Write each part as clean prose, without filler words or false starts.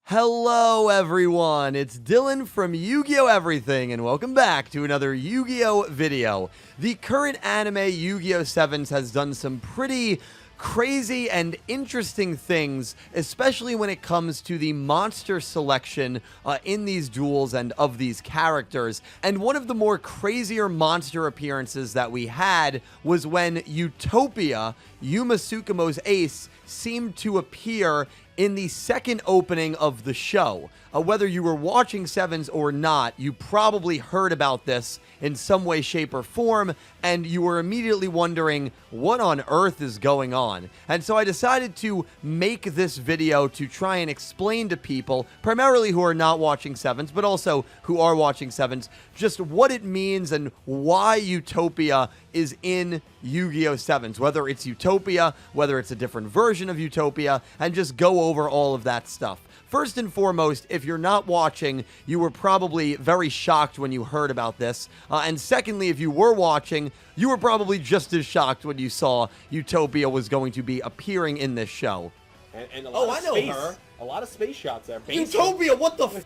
Hello everyone, it's Dylan from Yu-Gi-Oh! Everything, and welcome back to another Yu-Gi-Oh! Video. The current anime Yu-Gi-Oh! 7s has done some pretty crazy and interesting things, especially when it comes to the monster selection in these duels and of these characters. And one of the more crazier monster appearances that we had was when Utopia, Yuma Tsukumo's ace, seemed to appear in the second opening of the show. Whether you were watching Sevens or not, you probably heard about this in some way, shape, or form, and you were immediately wondering, what on earth is going on? And so I decided to make this video to try and explain to people, primarily who are not watching Sevens, but also who are watching Sevens, just what it means and why Utopia is in Yu-Gi-Oh! 7s, whether it's Utopia, whether it's a different version of Utopia, and just go over all of that stuff. First and foremost, if you're not watching, you were probably very shocked when you heard about this. And secondly, if you were watching, you were probably just as shocked when you saw Utopia was going to be appearing in this show. And a lot of space, her. A lot of space shots there. Utopia, what the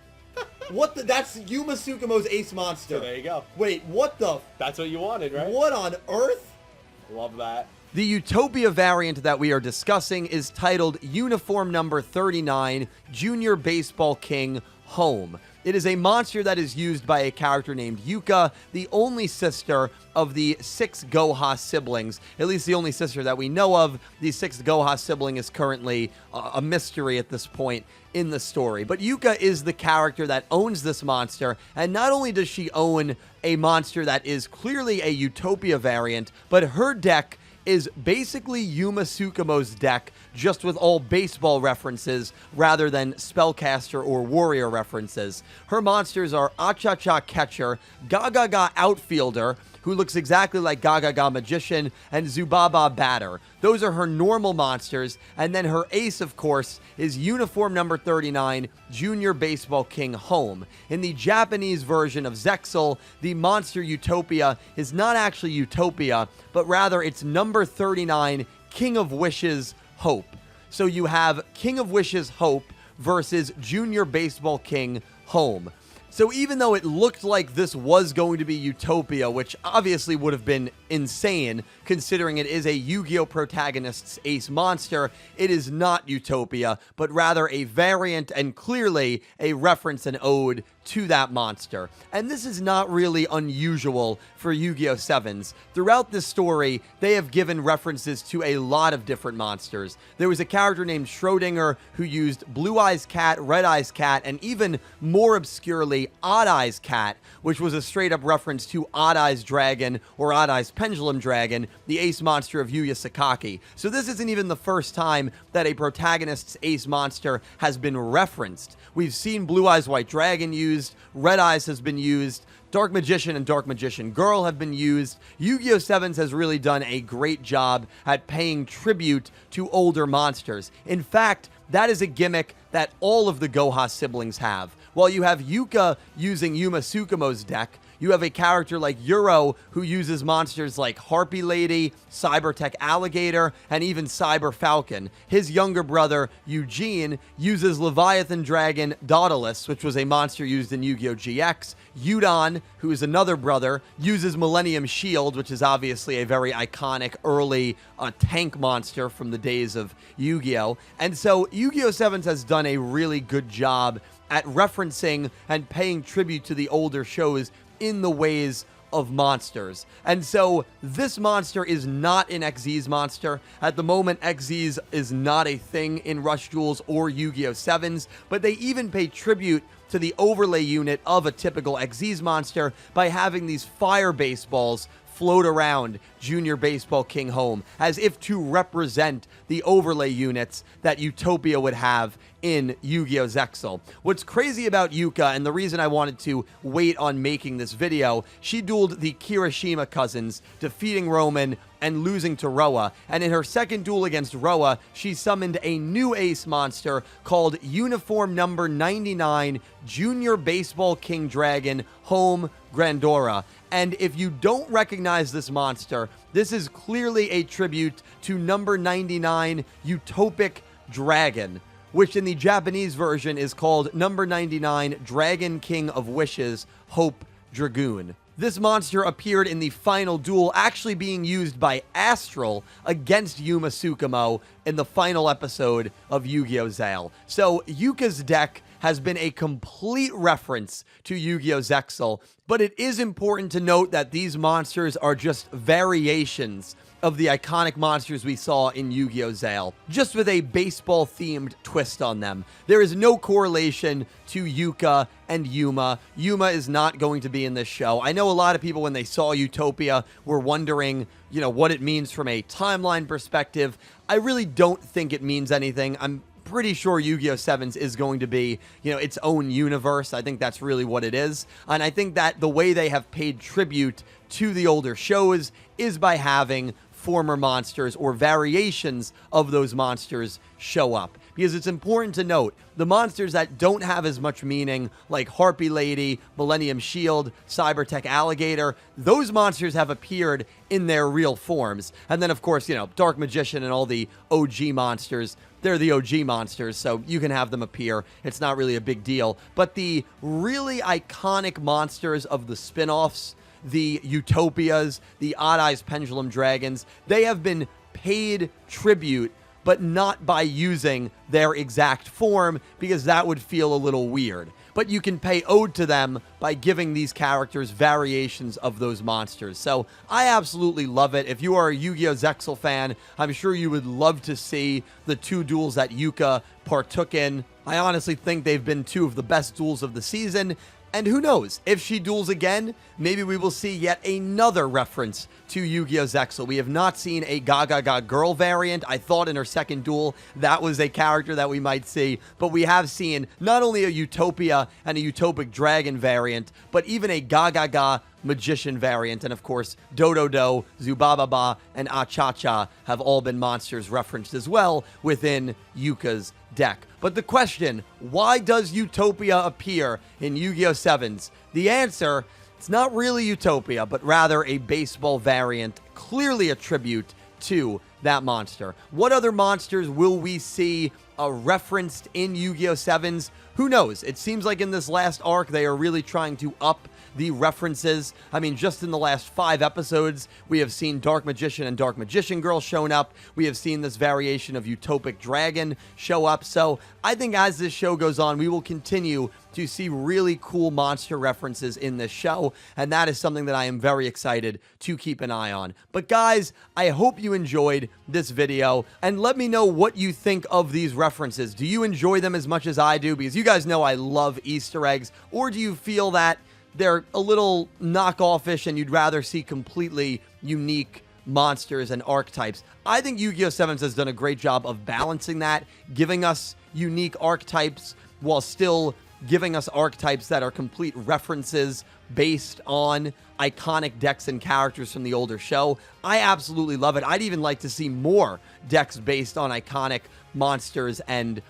what the? That's Yuma Tsukumo's ace monster. So there you go. Wait, what the? That's what you wanted, right? What on earth? Love that. The Utopia variant that we are discussing is titled Uniform Number 39, Junior Baseball King Home. It is a monster that is used by a character named Yuka, the only sister of the 6 Goha siblings. At least the only sister that we know of. The 6th Goha sibling is currently a mystery at this point in the story. But Yuka is the character that owns this monster, and not only does she own a monster that is clearly a Utopia variant, but her deck is basically Yuma Tsukumo's deck, just with all baseball references rather than spellcaster or warrior references. Her monsters are Acha-Cha Catcher, Ga-Ga-Ga Outfielder, who looks exactly like Ga-Ga-Ga Magician, and Zubaba Batter. Those are her normal monsters, and then her ace, of course, is Uniform Number 39, Junior Baseball King Home. In the Japanese version of Zexal, the monster Utopia is not actually Utopia, but rather it's number 39, King of Wishes Hope. So you have King of Wishes Hope versus Junior Baseball King Home. So even though it looked like this was going to be Utopia, which obviously would have been insane, considering it is a Yu-Gi-Oh! Protagonist's ace monster, it is not Utopia, but rather a variant and clearly a reference and ode to that monster. And this is not really unusual for Yu-Gi-Oh! 7s. Throughout this story, they have given references to a lot of different monsters. There was a character named Schrodinger who used Blue Eyes Cat, Red Eyes Cat, and even more obscurely, Odd Eyes Cat, which was a straight-up reference to Odd Eyes Dragon or Odd Eyes Pendulum Dragon, the ace monster of Yuya Sakaki. So this isn't even the first time that a protagonist's ace monster has been referenced. We've seen Blue Eyes White Dragon used, Red Eyes has been used, Dark Magician and Dark Magician Girl have been used. Yu-Gi-Oh! 7s has really done a great job at paying tribute to older monsters. In fact, that is a gimmick that all of the Goha siblings have. While you have Yuka using Yuma Tsukumo's deck, you have a character like Uro who uses monsters like Harpy Lady, Cybertech Alligator, and even Cyber Falcon. His younger brother, Eugene, uses Leviathan Dragon Daedalus, which was a monster used in Yu-Gi-Oh! GX. Udon, who is another brother, uses Millennium Shield, which is obviously a very iconic early tank monster from the days of Yu-Gi-Oh! And so Yu-Gi-Oh! 7s has done a really good job at referencing and paying tribute to the older shows in the ways of monsters. And so this monster is not an XZ's monster. At the moment, XZ's is not a thing in Rush Duels or Yu-Gi-Oh! 7s, but they even pay tribute to the overlay unit of a typical XZ's monster by having these fire baseballs float around Junior Baseball King Home, as if to represent the overlay units that Utopia would have in Yu-Gi-Oh! Zexal. What's crazy about Yuka, and the reason I wanted to wait on making this video, she dueled the Kirishima cousins, defeating Roman and losing to Roa. And in her second duel against Roa, she summoned a new ace monster called Uniform Number 99, Junior Baseball King Dragon, Home Grandora. And if you don't recognize this monster, this is clearly a tribute to number 99, Utopic Dragon. which in the Japanese version is called number 99 Dragon King of Wishes, Hope Dragoon. This monster appeared in the final duel, actually being used by Astral against Yuma Tsukumo in the final episode of Yu-Gi-Oh! Zale. So Yuka's deck has been a complete reference to Yu-Gi-Oh! Zexal, but it is important to note that these monsters are just variations of the iconic monsters we saw in Yu-Gi-Oh! Zale, just with a baseball-themed twist on them. There is no correlation to Yuka and Yuma. Yuma is not going to be in this show. I know a lot of people, when they saw Utopia, were wondering, what it means from a timeline perspective. I really don't think it means anything. I'm pretty sure Yu-Gi-Oh! Sevens is going to be, its own universe. I think that's really what it is. And I think that the way they have paid tribute to the older shows is by having former monsters or variations of those monsters show up. Because it's important to note, the monsters that don't have as much meaning, like Harpy Lady, Millennium Shield, Cybertech Alligator, those monsters have appeared in their real forms. And then, of course, Dark Magician and all the OG monsters, they're the OG monsters, so you can have them appear. It's not really a big deal. But the really iconic monsters of the spin-offs, the Utopias, the Odd Eyes Pendulum Dragons, they have been paid tribute, but not by using their exact form, because that would feel a little weird. But you can pay ode to them by giving these characters variations of those monsters. So I absolutely love it. If you are a Yu-Gi-Oh! Zexal fan, I'm sure you would love to see the 2 duels that Yuka partook in. I honestly think they've been 2 of the best duels of the season. And who knows, if she duels again, maybe we will see yet another reference to Yu-Gi-Oh! Zexal. We have not seen a Gaga Girl variant. I thought in her second duel that was a character that we might see, but we have seen not only a Utopia and a Utopic Dragon variant, but even a Gaga Magician variant, and of course, Dododo, Zubababa, and Achacha have all been monsters referenced as well within Yuka's deck. But the question, why does Utopia appear in Yu-Gi-Oh! Sevens? The answer, it's not really Utopia, but rather a baseball variant, clearly a tribute to that monster. What other monsters will we see referenced in Yu-Gi-Oh! Sevens? Who knows? It seems like in this last arc, they are really trying to up the references. I mean, just in the last 5 episodes, we have seen Dark Magician and Dark Magician Girl shown up. We have seen this variation of Utopic Dragon show up. So I think as this show goes on, we will continue to see really cool monster references in this show, and that is something that I am very excited to keep an eye on. But guys, I hope you enjoyed this video, and let me know what you think of these references. Do you enjoy them as much as I do? Because you guys know I love Easter eggs. Or do you feel that they're a little knockoff-ish and you'd rather see completely unique monsters and archetypes? I think Yu-Gi-Oh! Sevens has done a great job of balancing that, giving us unique archetypes while still giving us archetypes that are complete references based on iconic decks and characters from the older show. I absolutely love it. I'd even like to see more decks based on iconic monsters and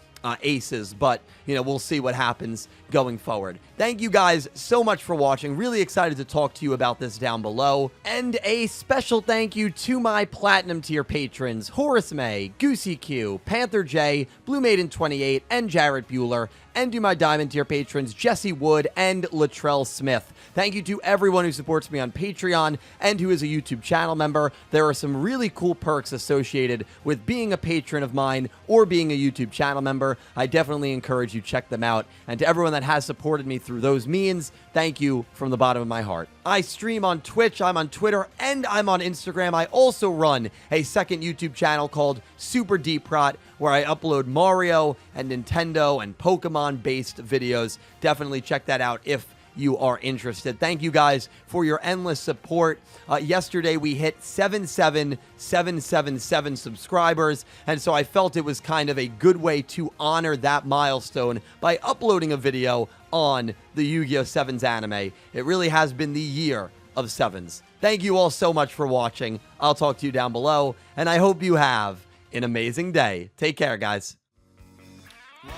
aces, but we'll see what happens going forward. Thank you guys so much for watching. Really excited to talk to you about this down below. And a special thank you to my platinum tier patrons, Horace Maye, Goosey Q, Panther J, Blue Maiden 28, and Jarrett Buller, and to my diamond tier patrons, Jesse Wood and Latrell Smith. Thank you to everyone who supports me on Patreon and who is a YouTube channel member. There are some really cool perks associated with being a patron of mine or being a YouTube channel member. I definitely encourage you check them out. And to everyone that has supported me through those means, thank you from the bottom of my heart. I stream on Twitch, I'm on Twitter, and I'm on Instagram. I also run a second YouTube channel called Super Deep Rot, where I upload Mario and Nintendo and Pokemon-based videos. Definitely check that out if you are interested. Thank you guys for your endless support. Yesterday we hit 77,777 subscribers, and so I felt it was kind of a good way to honor that milestone by uploading a video on the Yu-Gi-Oh! Sevens anime. It really has been the year of Sevens. Thank you all so much for watching. I'll talk to you down below, and I hope you have an amazing day. Take care, guys. Why